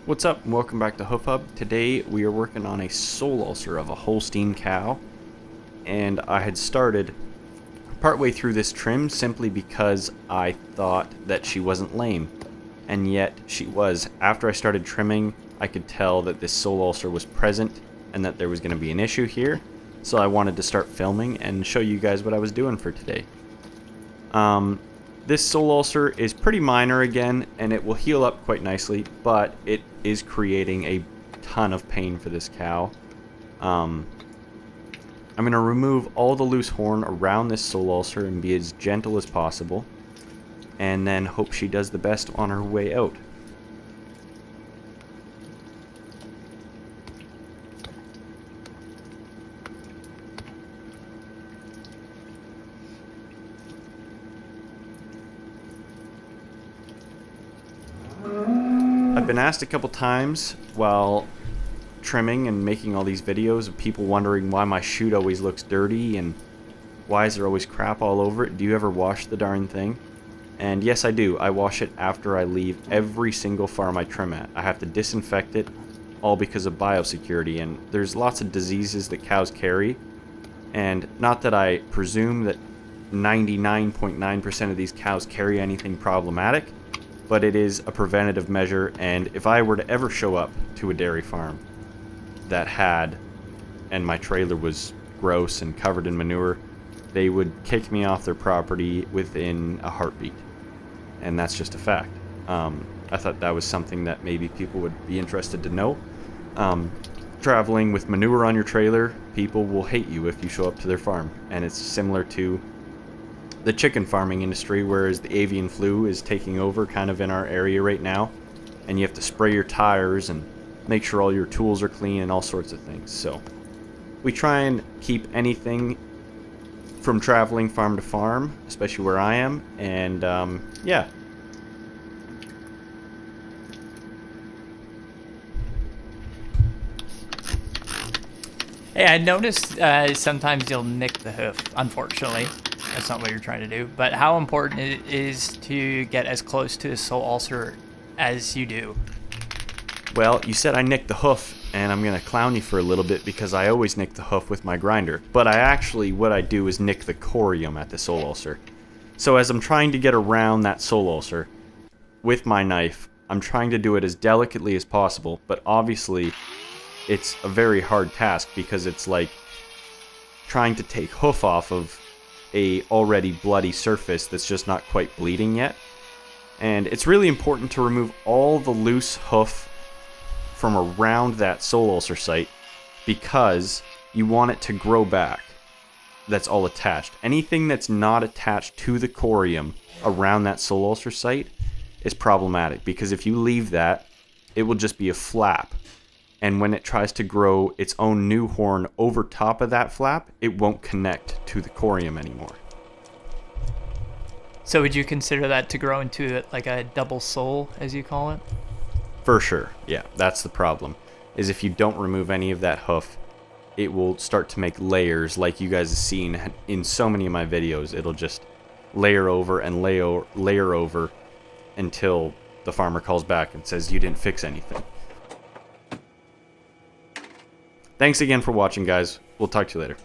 What's up and welcome back to Hoof Hub. Today we are working on a soul ulcer of a Holstein cow, and I had started partway through this trim simply because I thought that she wasn't lame, and yet she was. After I started trimming, I could tell that this soul ulcer was present and that there was going to be an issue here, so I wanted to start filming and show you guys what I was doing for today. This soul ulcer is pretty minor again, and it will heal up quite nicely, but it is creating a ton of pain for this cow. I'm going to remove all the loose horn around this soul ulcer and be as gentle as possible, and then hope she does the best on her way out. I've been asked a couple times while trimming and making all these videos of people wondering why my chute always looks dirty and why is there always crap all over it. Do you ever wash the darn thing? And yes, I do. I wash it after I leave every single farm I trim at. I have to disinfect it, all because of biosecurity, and there's lots of diseases that cows carry, and not that I presume that 99.9% of these cows carry anything problematic, but it is a preventative measure. And if I were to ever show up to a dairy farm that had, and my trailer was gross and covered in manure, they would kick me off their property within a heartbeat. And that's just a fact. I thought that was something that maybe people would be interested to know. Traveling with manure on your trailer, people will hate you if you show up to their farm. And it's similar to the chicken farming industry, whereas the avian flu is taking over kind of in our area right now, and you have to spray your tires and make sure all your tools are clean and all sorts of things. So we try and keep anything from traveling farm to farm, especially where I am, and yeah. Hey, I noticed sometimes you'll nick the hoof. Unfortunately, that's not what you're trying to do. But how important it is to get as close to the soul ulcer as you do? Well, you said I nicked the hoof, and I'm going to clown you for a little bit because I always nick the hoof with my grinder. But what I do is nick the corium at the soul ulcer. So as I'm trying to get around that soul ulcer with my knife, I'm trying to do it as delicately as possible, but obviously it's a very hard task because it's like trying to take hoof off of a already bloody surface that's just not quite bleeding yet. And it's really important to remove all the loose hoof from around that soul ulcer site because you want it to grow back. That's all attached. Anything that's not attached to the corium around that soul ulcer site is problematic, because if you leave that, it will just be a flap. And when it tries to grow its own new horn over top of that flap, it won't connect to the corium anymore. So would you consider that to grow into like a double soul, as you call it? For sure, yeah, that's the problem, is if you don't remove any of that hoof, it will start to make layers like you guys have seen in so many of my videos. It'll just layer over and layer over until the farmer calls back and says you didn't fix anything. Thanks again for watching, guys. We'll talk to you later.